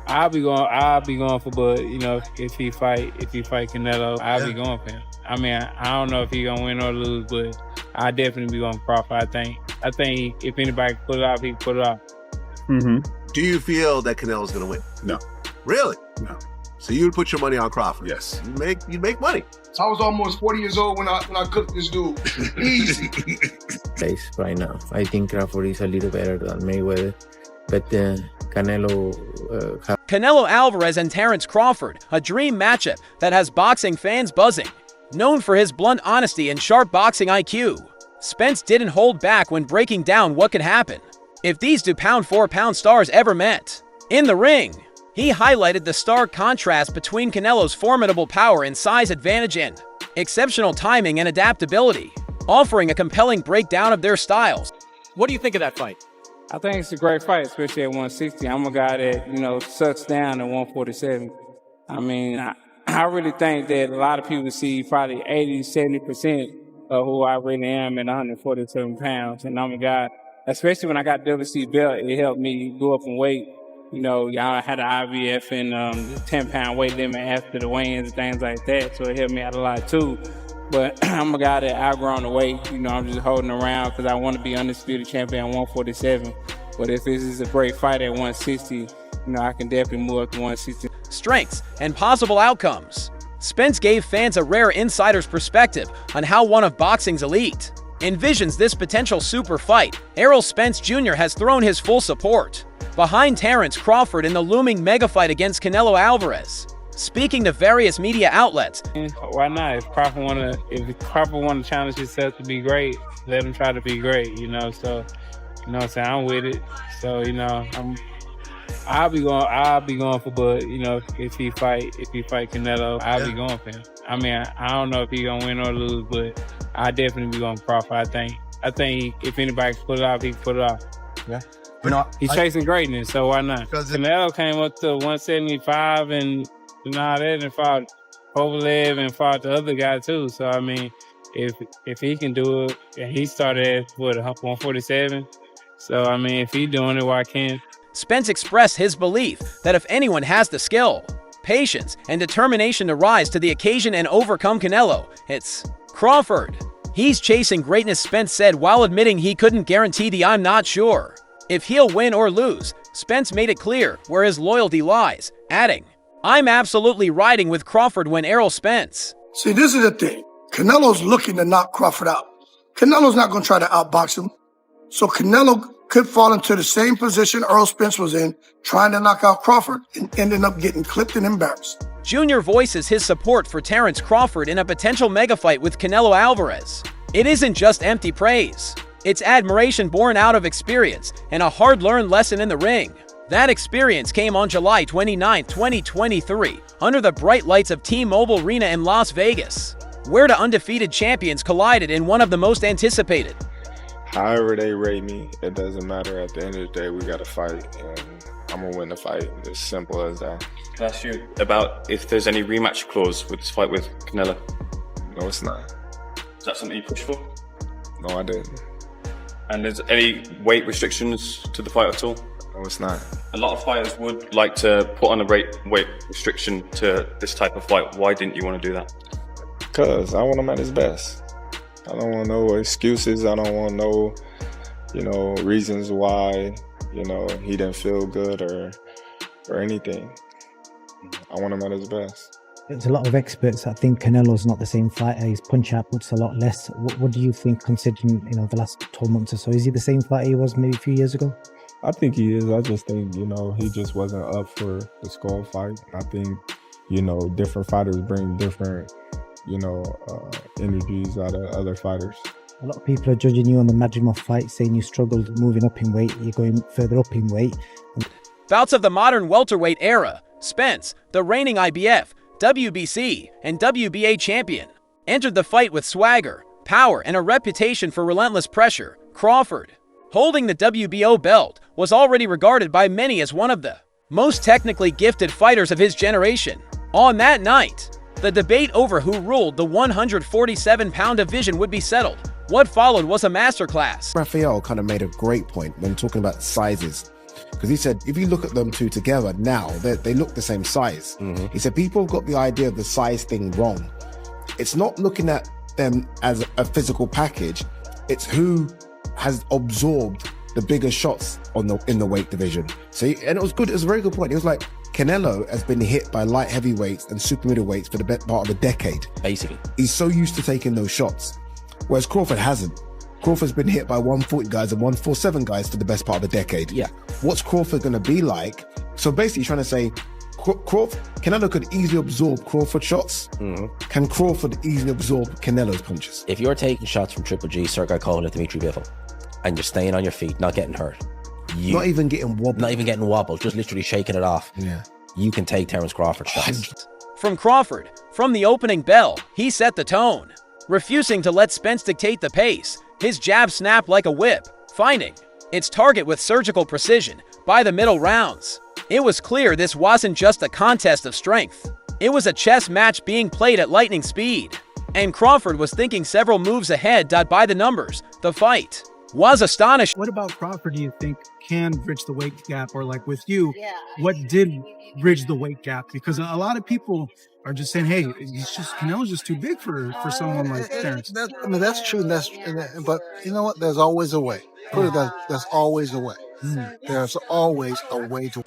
I'll be going for Bud. You know, if he fight Canelo, I'll be going for him. I mean, I don't know if he gonna win or lose, but I definitely be going for Crawford. I think if anybody can pull it off, he can pull it off. Mm-hmm. Do you feel that Canelo's gonna win? No. Really? No. So you would put your money on Crawford? Yes. You make money. I was almost 40 years old when I cooked this dude. Easy. Right now, I think Crawford is a little better than Mayweather, but Canelo. Canelo Alvarez and Terence Crawford, a dream matchup that has boxing fans buzzing. Known for his blunt honesty and sharp boxing IQ, Spence didn't hold back when breaking down what could happen if these two pound-for-pound stars ever met. In the ring, he highlighted the stark contrast between Canelo's formidable power and size advantage and exceptional timing and adaptability, offering a compelling breakdown of their styles. What do you think of that fight? I think it's a great fight, especially at 160. I'm a guy that, you know, sucks down at 147. I mean, I really think that a lot of people see probably 80, 70% of who I really am at 147 pounds. And I'm a guy, especially when I got WC belt, it helped me go up in weight. You know, y'all had an IVF and the 10-pound weight limit after the weigh-ins and things like that, so it helped me out a lot too. But I'm a guy that outgrown the weight. You know, I'm just holding around because I want to be undisputed champion at 147. But if this is a great fight at 160, you know, I can definitely move up to 160. Strengths and possible outcomes. Spence gave fans a rare insider's perspective on how one of boxing's elite envisions this potential super fight. Errol Spence Jr. has thrown his full support behind Terence Crawford in the looming mega fight against Canelo Alvarez. Speaking to various media outlets, why not? If Crawford wanna challenge himself to be great, let him try to be great. You know, so you know what I'm saying, I'm with it. So you know, I'll be going for Bud. You know, if he fight Canelo, I'll be going for him. I mean, I don't know if he gonna win or lose, but I definitely be going for Crawford. I think if anybody can pull it off, he can pull it off. Yeah. You know, he's chasing greatness, so why not? Canelo came up to 175 and that and fought Kovalev and fought the other guy too. So I mean, if he can do it, and he started at 147. So I mean, if he's doing it, why can't? Spence expressed his belief that if anyone has the skill, patience, and determination to rise to the occasion and overcome Canelo, it's Crawford. He's chasing greatness, Spence said, while admitting he couldn't guarantee the "I'm not sure" if he'll win or lose. Spence made it clear where his loyalty lies, adding, "I'm absolutely riding with Crawford when Errol Spence." See, this is the thing. Canelo's looking to knock Crawford out. Canelo's not going to try to outbox him. So Canelo could fall into the same position Errol Spence was in, trying to knock out Crawford and ending up getting clipped and embarrassed. Jr. voices his support for Terence Crawford in a potential mega fight with Canelo Alvarez. It isn't just empty praise. It's admiration born out of experience and a hard-learned lesson in the ring. That experience came on July 29, 2023, under the bright lights of T-Mobile Arena in Las Vegas, where the undefeated champions collided in one of the most anticipated. However they rate me, it doesn't matter. At the end of the day, we got to fight, and I'm going to win the fight. It's simple as that. Can I ask you about if there's any rematch clause with this fight with Canelo? No, it's not. Is that something you push for? No, I didn't. And there's any weight restrictions to the fight at all? No, it's not. A lot of fighters would like to put on a weight restriction to this type of fight. Why didn't you want to do that? Because I want him at his best. I don't want no excuses. I don't want no, reasons why, he didn't feel good or anything. I want him at his best. There's a lot of experts that think Canelo's not the same fighter. His punch output's a lot less. What do you think, considering the last 12 months or so? Is he the same fighter he was maybe a few years ago? I think he is. I just think, he just wasn't up for the skull fight. I think, different fighters bring different, energies out of other fighters. A lot of people are judging you on the Madrimov fight, saying you struggled moving up in weight. You're going further up in weight. Bouts of the modern welterweight era. Spence, the reigning IBF, WBC, and WBA champion, entered the fight with swagger, power, and a reputation for relentless pressure. Crawford, holding the WBO belt, was already regarded by many as one of the most technically gifted fighters of his generation. On that night, the debate over who ruled the 147-pound division would be settled. What followed was a masterclass. Rafael kind of made a great point when talking about sizes. because he said if you look at them two together now, they look the same size. He said people have got the idea of the size thing wrong. It's not looking at them as a physical package, it's who has absorbed the bigger shots in the weight division. So and it was good. It was a very good point. He was like, Canelo has been hit by light heavyweights and super middleweights for the best part of a decade. Basically, he's so used to taking those shots, whereas Crawford hasn't. Crawford's been hit by 140 guys and 147 guys for the best part of a decade. Yeah. What's Crawford going to be like? So basically, trying to say, Canelo could easily absorb Crawford shots. Can Crawford easily absorb Canelo's punches? If you're taking shots from Triple G, Sergey Kovalev, and Dmitry Bivol, and you're staying on your feet, not getting hurt, not even getting wobbled, just literally shaking it off, you can take Terence Crawford shots. From Crawford, from the opening bell, he set the tone, refusing to let Spence dictate the pace. His jab snapped like a whip, finding its target with surgical precision by the middle rounds. It was clear this wasn't just a contest of strength. It was a chess match being played at lightning speed. And Crawford was thinking several moves ahead. By the numbers, the fight was astonishing. What about Crawford do you think can bridge the weight gap? Or like with you, what did bridge the weight gap? Because a lot of people are just saying, hey, Canelo's just too big for someone like Terence. That's true. But you know what? There's always a way. Put it that there's always a way. There's always a way to.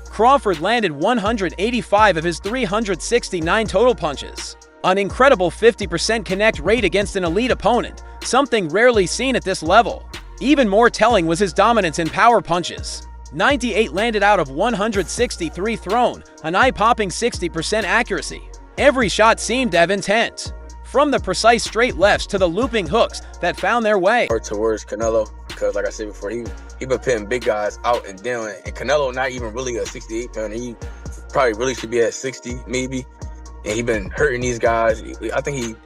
Crawford landed 185 of his 369 total punches. An incredible 50% connect rate against an elite opponent, something rarely seen at this level. Even more telling was his dominance in power punches. 98 landed out of 163 thrown, an eye-popping 60% accuracy. Every shot seemed to have intent, from the precise straight lefts to the looping hooks that found their way towards Canelo, because like I said before, he been putting big guys out and down, and Canelo not even really a 68 pounder. He probably really should be at 60 maybe, and he been hurting these guys. I think he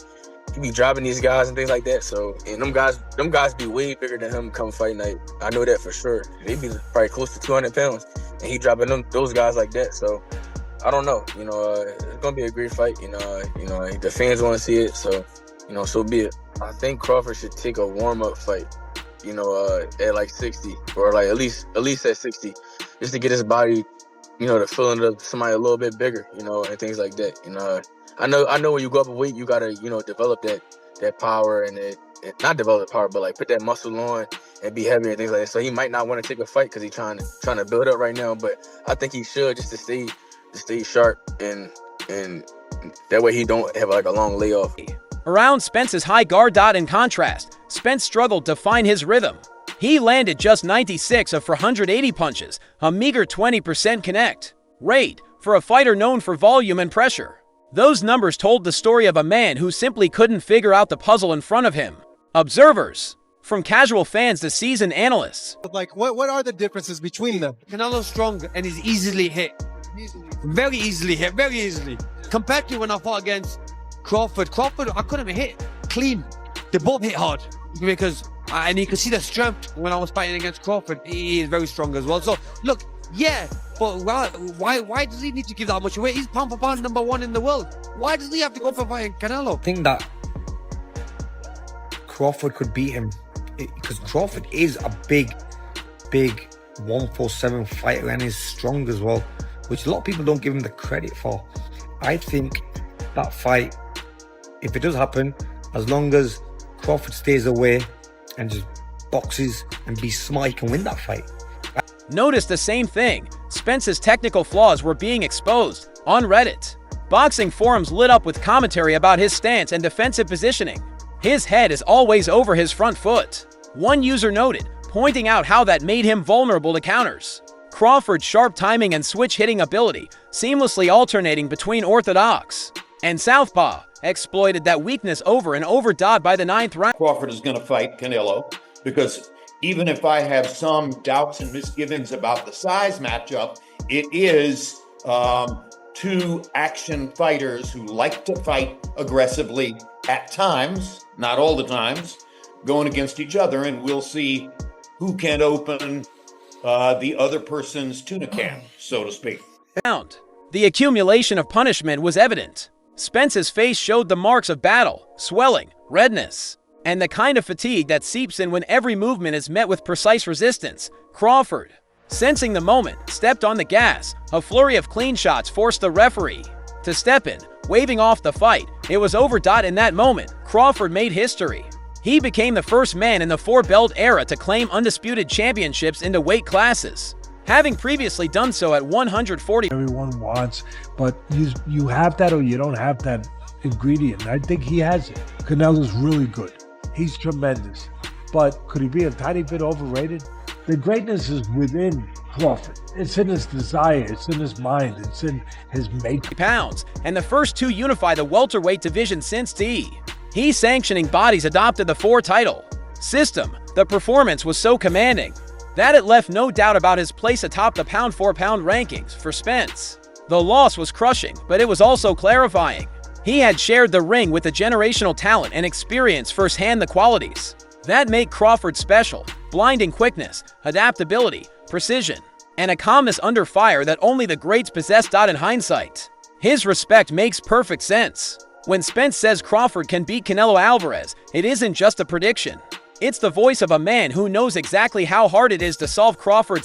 be dropping these guys and things like that. So, and them guys be way bigger than him come fight night. I know that for sure. They be probably close to 200 pounds, and he dropping those guys like that. So, I don't know. It's gonna be a great fight. The fans want to see it. So, so be it. I think Crawford should take a warm up fight. At like 60 or like at least at 60, just to get his body, to fill into somebody a little bit bigger, and things like that. I know when you go up a weight, you gotta, develop that power and not develop the power, but like put that muscle on and be heavier and things like that. So he might not want to take a fight because he's trying to build up right now. But I think he should, just to stay sharp and that way he don't have like a long layoff. Around Spence's high guard. In contrast, Spence struggled to find his rhythm. He landed just 96 of 480 punches, a meager 20% connect rate for a fighter known for volume and pressure. Those numbers told the story of a man who simply couldn't figure out the puzzle in front of him. Observers, from casual fans to seasoned analysts. Like, what are the differences between them? Canelo's strong and he's easily hit. Very easily hit, very easily. Compared to when I fought against Crawford, I couldn't hit clean. They both hit hard because, and you can see the strength when I was fighting against Crawford. He is very strong as well. So, look, yeah, but why does he need to give that much away? He's pound for pound #1 in the world. Why does he have to go for fighting Canelo? I think that Crawford could beat him because Crawford is a big 147 fighter and is strong as well, which a lot of people don't give him the credit for. I think that fight, if it does happen, as long as Crawford stays away and just boxes and be smart, he can win that fight. Notice the same thing. Spence's technical flaws were being exposed on Reddit. Boxing forums lit up with commentary about his stance and defensive positioning. His head is always over his front foot, one user noted, pointing out how that made him vulnerable to counters. Crawford's sharp timing and switch hitting ability, seamlessly alternating between orthodox and southpaw, exploited that weakness over and over. By the 9th round, Crawford is going to fight Canelo because even if I have some doubts and misgivings about the size matchup, it is two action fighters who like to fight aggressively at times, not all the times, going against each other, and we'll see who can open the other person's tuna can, so to speak. The accumulation of punishment was evident. Spence's face showed the marks of battle, swelling, redness, and the kind of fatigue that seeps in when every movement is met with precise resistance. Crawford Sensing the moment, stepped on the gas. A flurry of clean shots forced the referee to step in, waving off the fight. It was over. In that moment, Crawford made history. He became the first man in the four-belt era to claim undisputed championships in the weight classes, having previously done so at 140. Everyone wants, but you have that or you don't have that ingredient. I think he has it. Canelo's really good. He's tremendous. But could he be a tiny bit overrated? The greatness is within Crawford. It's in his desire, it's in his mind, it's in his makeup. Pounds, and the first to unify the welterweight division since He's sanctioning bodies adopted the four title system. The performance was so commanding that it left no doubt about his place atop the pound-for-pound rankings for Spence. The loss was crushing, but it was also clarifying. He had shared the ring with the generational talent and experienced firsthand the qualities that make Crawford special: blinding quickness, adaptability, precision, and a calmness under fire that only the greats possess. In hindsight, his respect makes perfect sense. When Spence says Crawford can beat Canelo Alvarez, it isn't just a prediction. It's the voice of a man who knows exactly how hard it is to solve Crawford's